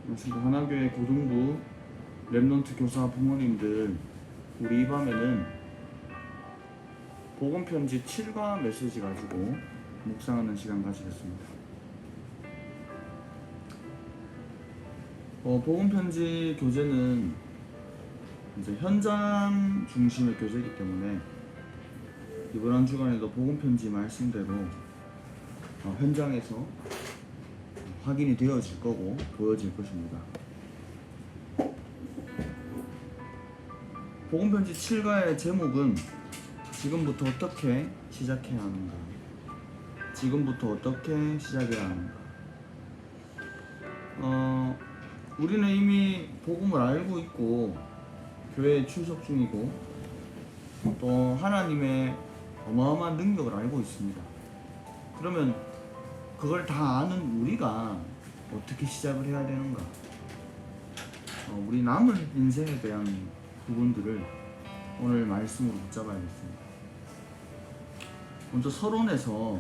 안녕하십니까. 하나교회 고등부 랩넌트 교사 부모님들, 우리 이 밤에는 복음편지 7과 메시지 가지고 묵상하는 시간 가지겠습니다. 복음편지 교재는 이제 현장 중심의 교재이기 때문에 이번 한 주간에도 복음편지 말씀대로 현장에서 확인이 되어질 거고 보여질 것입니다. 복음편지 7과의 제목은 지금부터 어떻게 시작해야 하는가, 지금부터 어떻게 시작해야 하는가. 우리는 이미 복음을 알고 있고 교회에 출석 중이고 또 하나님의 어마어마한 능력을 알고 있습니다. 그러면 그걸 다 아는 우리가 어떻게 시작을 해야 되는가, 우리 남은 인생에 대한 부분들을 오늘 말씀으로 붙잡아야겠습니다. 먼저 서론에서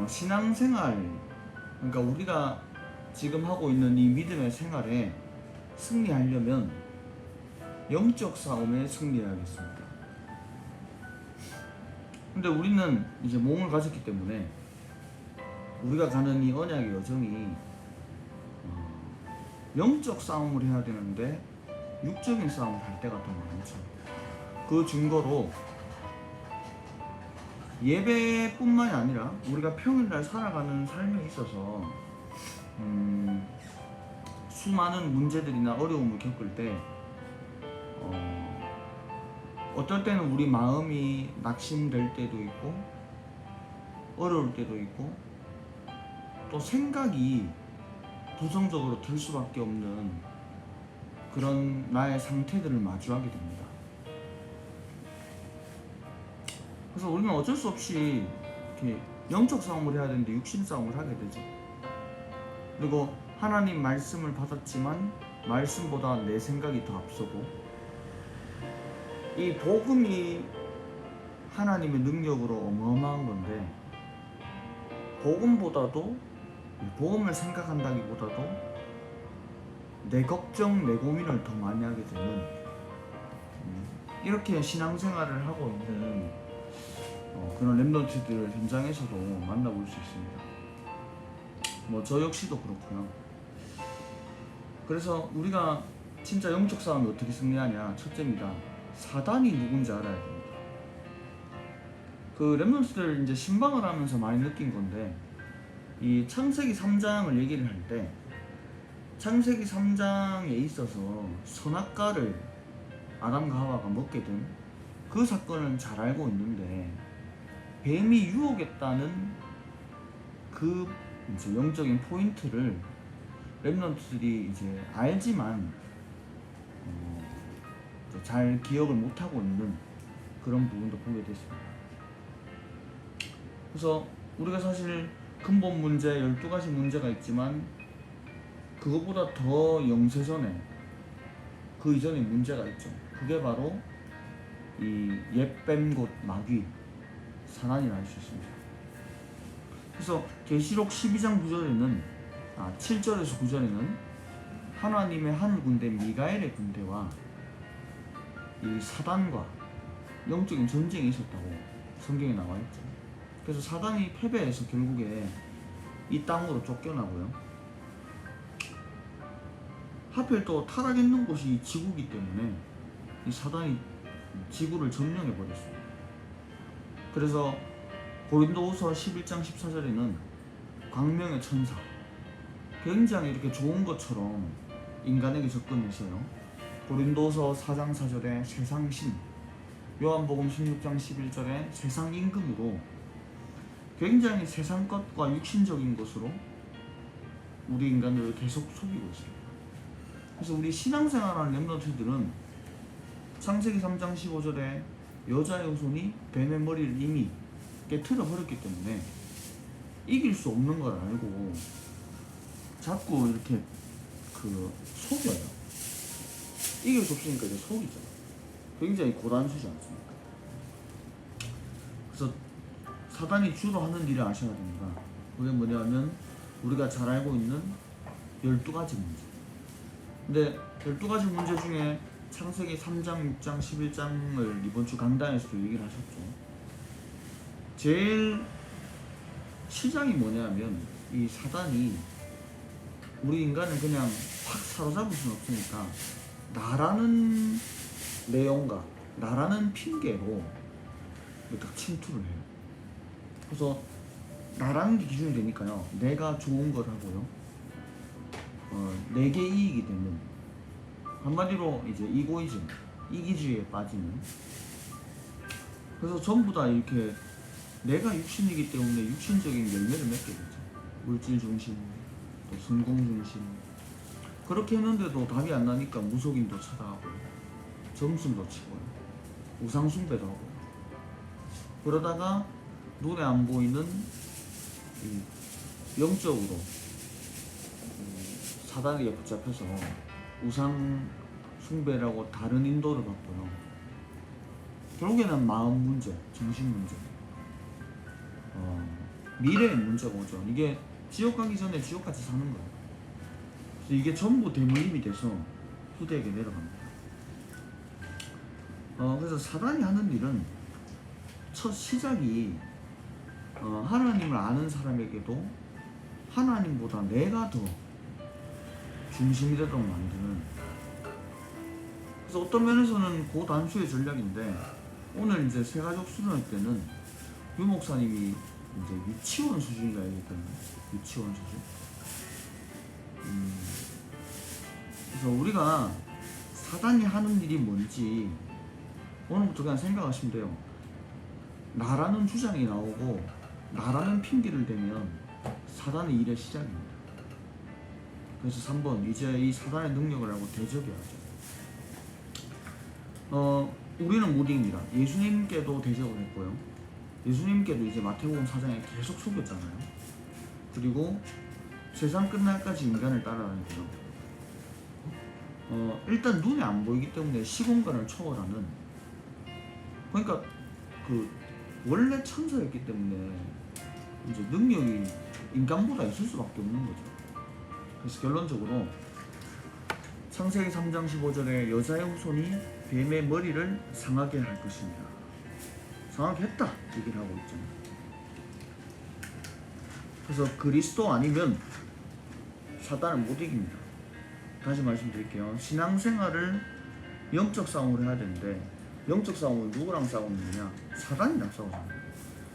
신앙생활, 그러니까 우리가 지금 하고 있는 이 믿음의 생활에 승리하려면 영적 싸움에 승리해야겠습니다. 근데 우리는 이제 몸을 가졌기 때문에 우리가 가는 이 언약의 여정이 영적 싸움을 해야 되는데 육적인 싸움을 할 때가 더 많죠. 그 증거로 예배뿐만이 아니라 우리가 평일날 살아가는 삶에 있어서 수많은 문제들이나 어려움을 겪을 때 어떨 때는 우리 마음이 낙심될 때도 있고 어려울 때도 있고 또 생각이 부정적으로 들 수밖에 없는 그런 나의 상태들을 마주하게 됩니다. 그래서 우리는 어쩔 수 없이 이렇게 영적 싸움을 해야 되는데 육신 싸움을 하게 되죠. 그리고 하나님 말씀을 받았지만 말씀보다 내 생각이 더 앞서고, 이 복음이 하나님의 능력으로 어마어마한 건데 복음을 생각한다기보다도 내 걱정, 내 고민을 더 많이 하게 되는 이렇게 신앙생활을 하고 있는 그런 랩넌트들 현장에서도 만나볼 수 있습니다. 저 역시도 그렇고요. 그래서 우리가 진짜 영적 싸움이 어떻게 승리하냐, 첫째입니다. 사단이 누군지 알아야 됩니다. 그 랩넌트들 이제 신방을 하면서 많이 느낀 건데, 이 창세기 3장을 얘기를 할 때 창세기 3장에 있어서 선악과를 아담과 하와가 먹게 된 그 사건은 잘 알고 있는데, 뱀이 유혹했다는 그 이제 영적인 포인트를 랩넌트들이 이제 알지만 잘 기억을 못하고 있는 그런 부분도 보게 됐습니다. 그래서 우리가 사실 근본 문제 12가지 문제가 있지만 그것보다 더 영세전에 그 이전에 문제가 있죠. 그게 바로 이 옛뱀 곧 마귀 사단이라 할 수 있습니다. 그래서 계시록 12장 9절에는 7절에서 9절에는 하나님의 하늘 군대 미가엘의 군대와 이 사단과 영적인 전쟁이 있었다고 성경에 나와 있죠. 그래서 사단이 패배해서 결국에 이 땅으로 쫓겨나고요. 하필 또 타락했는 곳이 이 지구이기 때문에 이 사단이 지구를 점령해 버렸습니다. 그래서 고린도후서 11장 14절에는 광명의 천사, 굉장히 이렇게 좋은 것처럼 인간에게 접근해서요. 고린도서 4장 4절에 세상신, 요한복음 16장 11절에 세상 임금으로 굉장히 세상 것과 육신적인 것으로 우리 인간들을 계속 속이고 있습니다. 그래서 우리 신앙생활하는 랩넌트들은 창세기 3장 15절에 여자의 후손이 뱀의 머리를 이미 깨트려 버렸기 때문에 이길 수 없는 걸 알고 자꾸 이렇게 속여요. 이길 수 없으니까 이제 속이죠. 굉장히 고단수지 않습니까? 그래서 사단이 주로 하는 일을 아셔야 됩니다. 그게 뭐냐면 우리가 잘 알고 있는 12가지 문제. 근데 12가지 문제 중에 창세기 3장, 6장, 11장을 이번 주 강단에서도 얘기를 하셨죠. 제일 시작이 뭐냐면 이 사단이 우리 인간을 그냥 확 사로잡을 수는 없으니까 나라는 내용과 나라는 핑계로 딱 침투를 해요. 그래서 나라는 게 기준이 되니까요. 내가 좋은 걸 하고요. 내게 이익이 되는, 한마디로 이제 이고이즘, 이기주의에 빠지는. 그래서 전부 다 이렇게 내가 육신이기 때문에 육신적인 열매를 맺게 되죠. 물질 중심, 또 성공 중심. 그렇게 했는데도 답이 안 나니까 무속인도 찾아가고요. 점술도 치고요. 우상숭배도 하고요. 그러다가 눈에 안 보이는 영적으로 사단에게 붙잡혀서 우상 숭배라고 다른 인도를 받고요. 결국에는 마음 문제, 정신 문제, 미래의 문제가 오죠. 이게 지옥 가기 전에 지옥같이 사는 거예요. 그래서 이게 전부 대물림이 돼서 후대에게 내려갑니다. 그래서 사단이 하는 일은 첫 시작이 하나님을 아는 사람에게도 하나님보다 내가 더 중심이 되도록 만드는. 그래서 어떤 면에서는 고단수의 전략인데, 오늘 이제 세가족 수련회 때는 유 목사님이 이제 유치원 수준이라 얘기했거든요. 유치원 수준. 그래서 우리가 사단이 하는 일이 뭔지 오늘부터 그냥 생각하시면 돼요. 나라는 주장이 나오고 나라는 핑계를 대면 사단의 일의 시작입니다. 그래서 3번, 이제 이 사단의 능력을 알고 대적해야죠. 우리는 못 이깁니다. 예수님께도 대적을 했고요. 예수님께도 이제 마태복음 4장에 계속 속였잖아요. 그리고 세상 끝날까지 인간을 따라다니고요. 일단 눈에 안 보이기 때문에 시공간을 초월하는, 그러니까 원래 천사였기 때문에 이제 능력이 인간보다 있을 수밖에 없는 거죠. 그래서 결론적으로 창세기 3장 15절에 여자의 후손이 뱀의 머리를 상하게 할 것입니다. 상하게 했다 얘기를 하고 있죠. 그래서 그리스도 아니면 사단을 못 이깁니다. 다시 말씀드릴게요. 신앙생활을 영적 싸움을 해야 되는데 영적 싸움은 누구랑 싸우는 거냐? 사단이랑 싸우잖아요.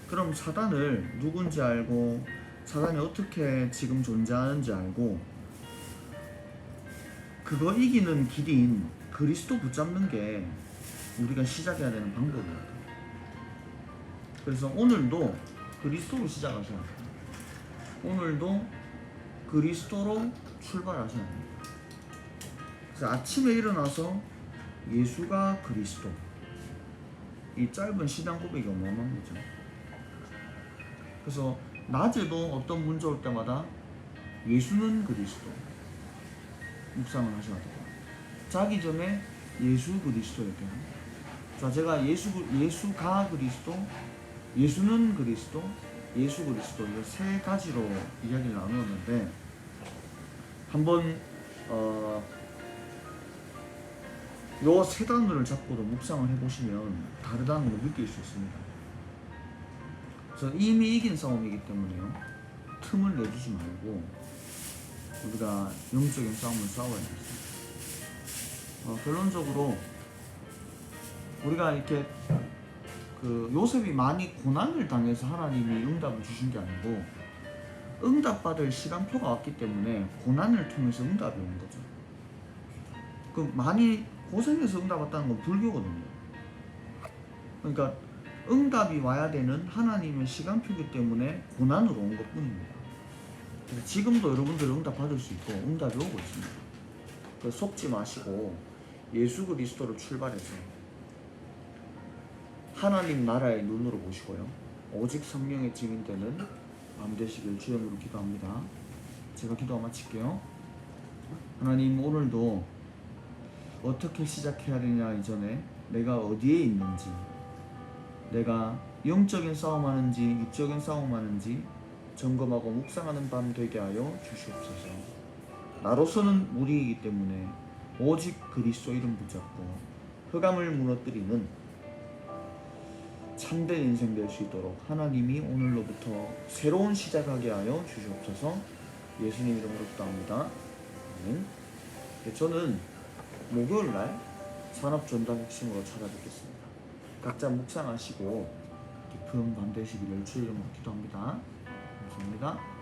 그럼 사단을 누군지 알고 사단이 어떻게 지금 존재하는지 알고 그거 이기는 길인 그리스도 붙잡는 게 우리가 시작해야 되는 방법입니다. 그래서 오늘도 그리스도로 시작하셔야 돼요. 오늘도 그리스도로 출발하셔야 됩니다. 그래서 아침에 일어나서 예수가 그리스도, 이 짧은 신앙 고백이 어마어마한 거죠. 그래서 낮에도 어떤 문제 올 때마다 예수는 그리스도 묵상을 하셔야 돼요. 자기 전에 예수 그리스도 얘기해요. 자, 제가 예수가 그리스도, 예수는 그리스도, 예수 그리스도 이 세 가지로 이야기를 나누었는데 한번 요 세 단어를 잡고도 묵상을 해보시면 다르다는 걸 느낄 수 있습니다. 그래서 이미 이긴 싸움이기 때문에요. 틈을 내주지 말고 우리가 영적인 싸움을 싸워야겠습니다. 결론적으로 우리가 이렇게 요셉이 많이 고난을 당해서 하나님이 응답을 주신 게 아니고 응답받을 시간표가 왔기 때문에 고난을 통해서 응답이 온 거죠. 많이 고생해서 응답받다는 건 불교거든요. 그러니까 응답이 와야 되는 하나님의 시간표이기 때문에 고난으로 온 것 뿐입니다. 그래서 지금도 여러분들 응답 받을 수 있고 응답이 오고 있습니다. 그래서 속지 마시고 예수 그리스도를 출발해서 하나님 나라의 눈으로 보시고요. 오직 성령의 증인되는 밤 되시길 주님으로 기도합니다. 제가 기도 마칠게요. 하나님, 오늘도 어떻게 시작해야 되냐 이전에 내가 어디에 있는지, 내가 영적인 싸움하는지 육적인 싸움하는지 점검하고 묵상하는 밤 되게 하여 주시옵소서. 나로서는 무리이기 때문에 오직 그리스도 이름 붙잡고 흑암을 무너뜨리는 참된 인생 될 수 있도록 하나님이 오늘로부터 새로운 시작하게 하여 주시옵소서. 예수님 이름으로 기도합니다. 아멘. 저는 목요일날 산업전당 핵심으로 찾아뵙겠습니다. 각자 묵상하시고 깊은 밤 되시기를 주의 이름으로 기도합니다. 감사합니다.